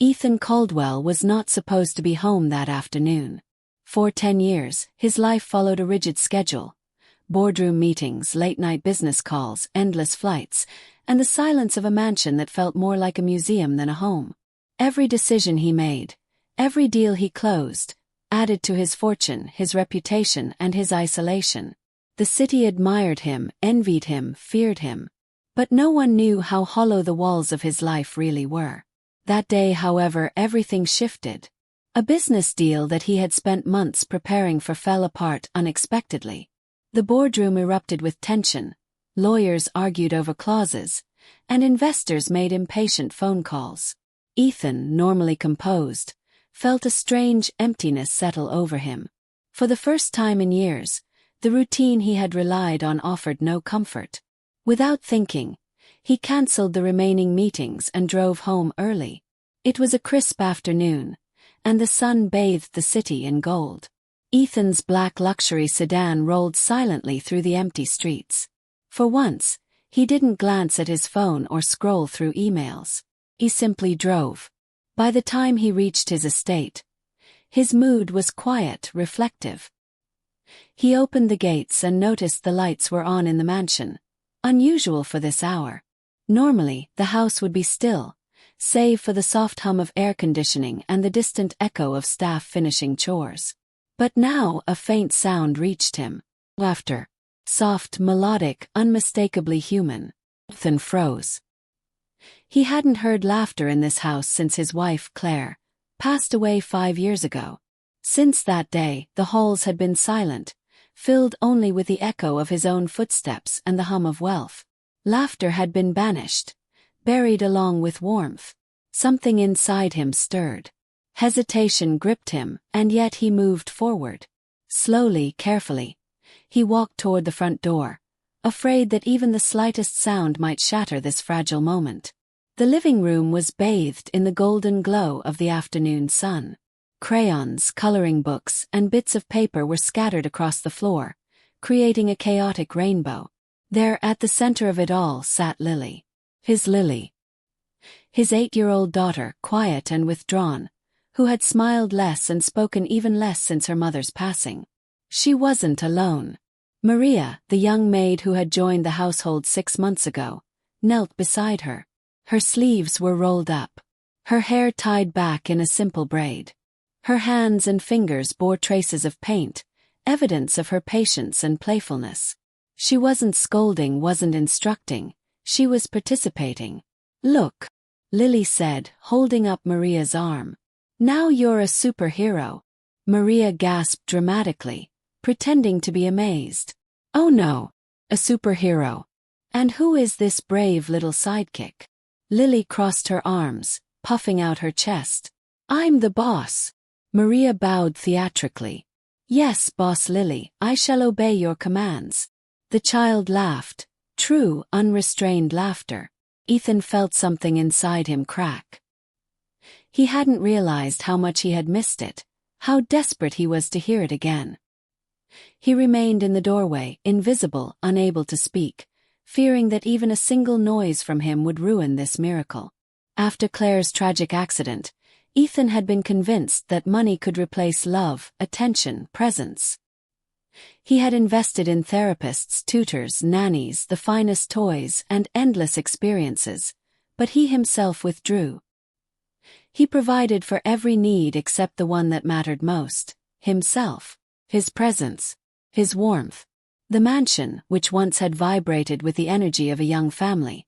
Ethan Caldwell was not supposed to be home that afternoon. For 10 years, his life followed a rigid schedule. Boardroom meetings, late-night business calls, endless flights, and the silence of a mansion that felt more like a museum than a home. Every decision he made, every deal he closed, added to his fortune, his reputation, and his isolation. The city admired him, envied him, feared him. But no one knew how hollow the walls of his life really were. That day, however, everything shifted. A business deal that he had spent months preparing for fell apart unexpectedly. The boardroom erupted with tension, lawyers argued over clauses, and investors made impatient phone calls. Ethan, normally composed, felt a strange emptiness settle over him. For the first time in years, the routine he had relied on offered no comfort. Without thinking, he cancelled the remaining meetings and drove home early. It was a crisp afternoon, and the sun bathed the city in gold. Ethan's black luxury sedan rolled silently through the empty streets. For once, he didn't glance at his phone or scroll through emails. He simply drove. By the time he reached his estate, his mood was quiet, reflective. He opened the gates and noticed the lights were on in the mansion, unusual for this hour. Normally, the house would be still, save for the soft hum of air conditioning and the distant echo of staff finishing chores. But now a faint sound reached him. Laughter. Soft, melodic, unmistakably human. Ethan froze. He hadn't heard laughter in this house since his wife, Claire, passed away 5 years ago. Since that day, the halls had been silent, filled only with the echo of his own footsteps and the hum of wealth. Laughter had been banished, buried along with warmth. Something inside him stirred. Hesitation gripped him, and yet he moved forward. Slowly, carefully, he walked toward the front door, afraid that even the slightest sound might shatter this fragile moment. The living room was bathed in the golden glow of the afternoon sun. Crayons, coloring books, and bits of paper were scattered across the floor, creating a chaotic rainbow. There, at the center of it all, sat Lily. His Lily. His 8-year-old daughter, quiet and withdrawn, who had smiled less and spoken even less since her mother's passing. She wasn't alone. Maria, the young maid who had joined the household 6 months ago, knelt beside her. Her sleeves were rolled up, her hair tied back in a simple braid. Her hands and fingers bore traces of paint, evidence of her patience and playfulness. She wasn't scolding, wasn't instructing, she was participating. "Look," Lily said, holding up Maria's arm. "Now you're a superhero." Maria gasped dramatically, pretending to be amazed. "Oh no, a superhero. And who is this brave little sidekick?" Lily crossed her arms, puffing out her chest. "I'm the boss." Maria bowed theatrically. "Yes, Boss Lily, I shall obey your commands." The child laughed, true, unrestrained laughter. Ethan felt something inside him crack. He hadn't realized how much he had missed it, how desperate he was to hear it again. He remained in the doorway, invisible, unable to speak, fearing that even a single noise from him would ruin this miracle. After Claire's tragic accident, Ethan had been convinced that money could replace love, attention, presence. He had invested in therapists, tutors, nannies, the finest toys, and endless experiences, but he himself withdrew. He provided for every need except the one that mattered most: himself, his presence, his warmth. The mansion, which once had vibrated with the energy of a young family,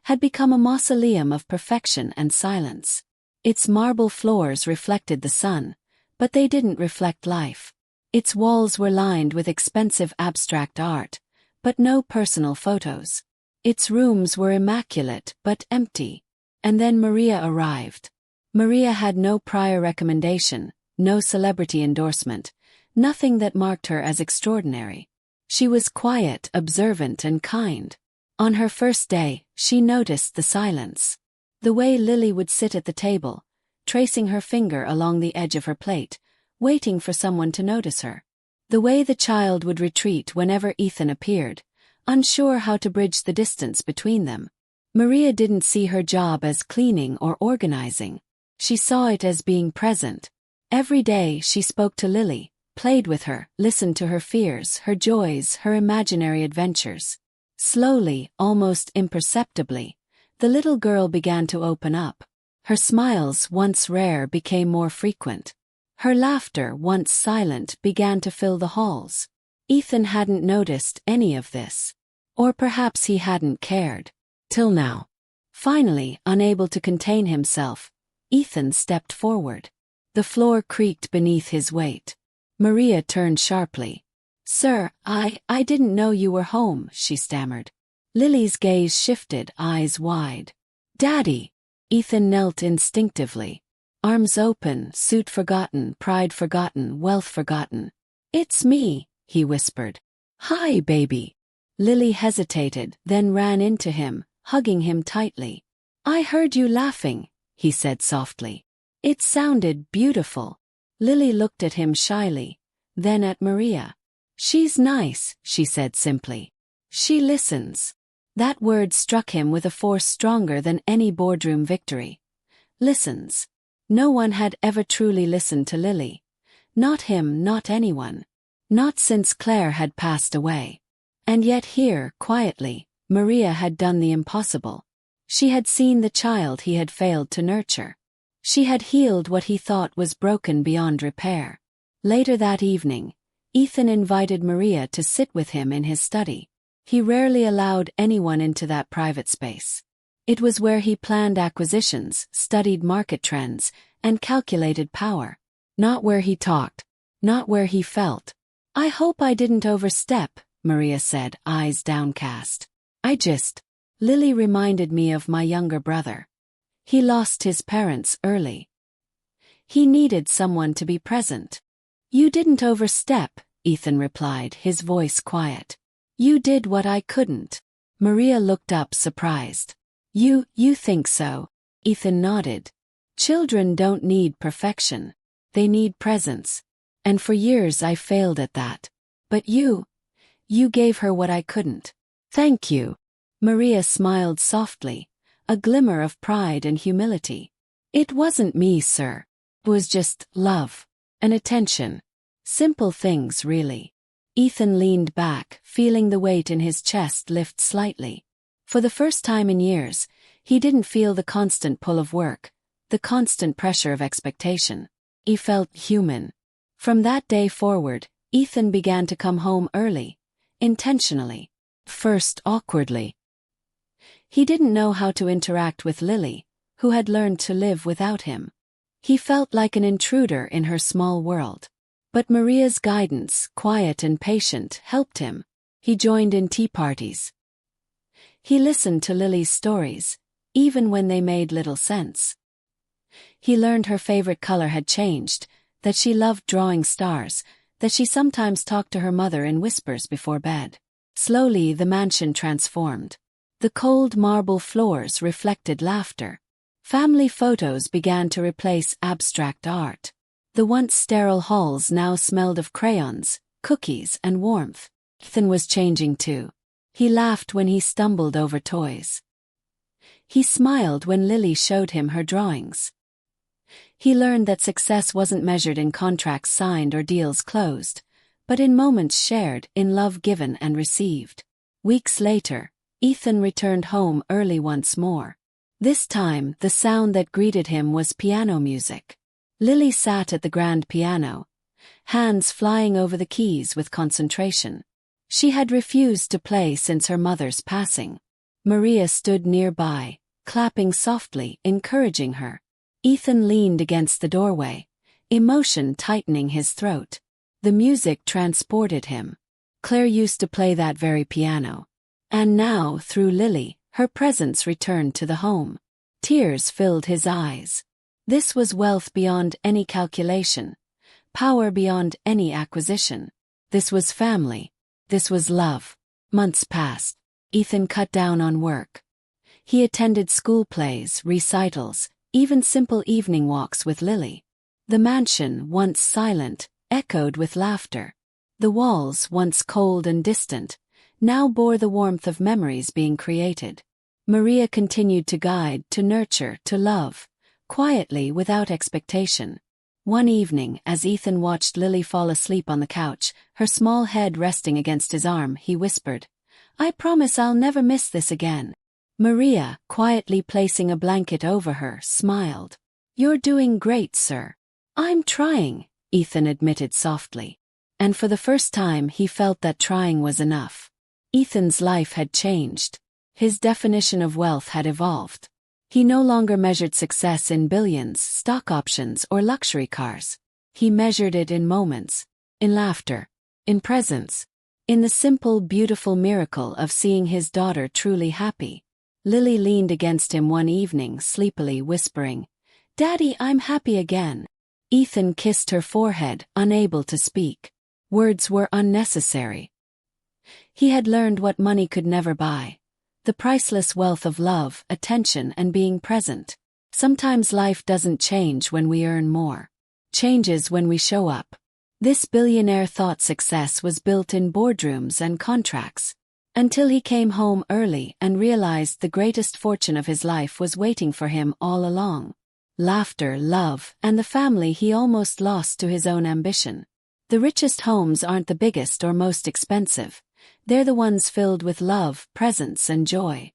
had become a mausoleum of perfection and silence. Its marble floors reflected the sun, but they didn't reflect life. Its walls were lined with expensive abstract art, but no personal photos. Its rooms were immaculate but empty. And then Maria arrived. Maria had no prior recommendation, no celebrity endorsement, nothing that marked her as extraordinary. She was quiet, observant, and kind. On her first day, she noticed the silence. The way Lily would sit at the table, tracing her finger along the edge of her plate, waiting for someone to notice her. The way the child would retreat whenever Ethan appeared, unsure how to bridge the distance between them. Maria didn't see her job as cleaning or organizing. She saw it as being present. Every day she spoke to Lily, played with her, listened to her fears, her joys, her imaginary adventures. Slowly, almost imperceptibly, the little girl began to open up. Her smiles, once rare, became more frequent. Her laughter, once silent, began to fill the halls. Ethan hadn't noticed any of this. Or perhaps he hadn't cared. Till now. Finally, unable to contain himself, Ethan stepped forward. The floor creaked beneath his weight. Maria turned sharply. "Sir, I didn't know you were home," she stammered. Lily's gaze shifted, eyes wide. "Daddy!" Ethan knelt instinctively. Arms open, suit forgotten, pride forgotten, wealth forgotten. "It's me," he whispered. "Hi, baby." Lily hesitated, then ran into him, hugging him tightly. "I heard you laughing," he said softly. It sounded beautiful. Lily looked at him shyly, then at Maria. "She's nice," she said simply. "She listens." That word struck him with a force stronger than any boardroom victory. Listens. No one had ever truly listened to Lily. Not him, not anyone. Not since Claire had passed away. And yet here, quietly, Maria had done the impossible. She had seen the child he had failed to nurture. She had healed what he thought was broken beyond repair. Later that evening, Ethan invited Maria to sit with him in his study. He rarely allowed anyone into that private space. It was where he planned acquisitions, studied market trends, and calculated power. Not where he talked. Not where he felt. "I hope I didn't overstep," Maria said, eyes downcast. Lily reminded me of my younger brother. He lost his parents early. He needed someone to be present." "You didn't overstep," Ethan replied, his voice quiet. "You did what I couldn't." Maria looked up surprised. You think so?" Ethan nodded. "Children don't need perfection. They need presence. And for years I failed at that. But you gave her what I couldn't." "Thank you." Maria smiled softly, a glimmer of pride and humility. "It wasn't me, sir. It was just love. And attention. Simple things, really." Ethan leaned back, feeling the weight in his chest lift slightly. For the first time in years, he didn't feel the constant pull of work, the constant pressure of expectation. He felt human. From that day forward, Ethan began to come home early, intentionally. First awkwardly. He didn't know how to interact with Lily, who had learned to live without him. He felt like an intruder in her small world. But Maria's guidance, quiet and patient, helped him. He joined in tea parties. He listened to Lily's stories, even when they made little sense. He learned her favorite color had changed, that she loved drawing stars, that she sometimes talked to her mother in whispers before bed. Slowly the mansion transformed. The cold marble floors reflected laughter. Family photos began to replace abstract art. The once sterile halls now smelled of crayons, cookies, and warmth. Ethan was changing too. He laughed when he stumbled over toys. He smiled when Lily showed him her drawings. He learned that success wasn't measured in contracts signed or deals closed, but in moments shared, in love given and received. Weeks later, Ethan returned home early once more. This time, the sound that greeted him was piano music. Lily sat at the grand piano, hands flying over the keys with concentration. She had refused to play since her mother's passing. Maria stood nearby, clapping softly, encouraging her. Ethan leaned against the doorway, emotion tightening his throat. The music transported him. Claire used to play that very piano. And now, through Lily, her presence returned to the home. Tears filled his eyes. This was wealth beyond any calculation, power beyond any acquisition. This was family. This was love. Months passed. Ethan cut down on work. He attended school plays, recitals, even simple evening walks with Lily. The mansion, once silent, echoed with laughter. The walls, once cold and distant, now bore the warmth of memories being created. Maria continued to guide, to nurture, to love, quietly without expectation. One evening, as Ethan watched Lily fall asleep on the couch, her small head resting against his arm, he whispered, "I promise I'll never miss this again." Maria, quietly placing a blanket over her, smiled. "You're doing great, sir." "I'm trying," Ethan admitted softly. And for the first time he felt that trying was enough. Ethan's life had changed. His definition of wealth had evolved. He no longer measured success in billions, stock options, or luxury cars. He measured it in moments, in laughter, in presence, in the simple, beautiful miracle of seeing his daughter truly happy. Lily leaned against him one evening, sleepily whispering, "Daddy, I'm happy again." Ethan kissed her forehead, unable to speak. Words were unnecessary. He had learned what money could never buy. The priceless wealth of love, attention, and being present. Sometimes life doesn't change when we earn more. Changes when we show up. This billionaire thought success was built in boardrooms and contracts. Until he came home early and realized the greatest fortune of his life was waiting for him all along. Laughter, love, and the family he almost lost to his own ambition. The richest homes aren't the biggest or most expensive. They're the ones filled with love, presence, and joy.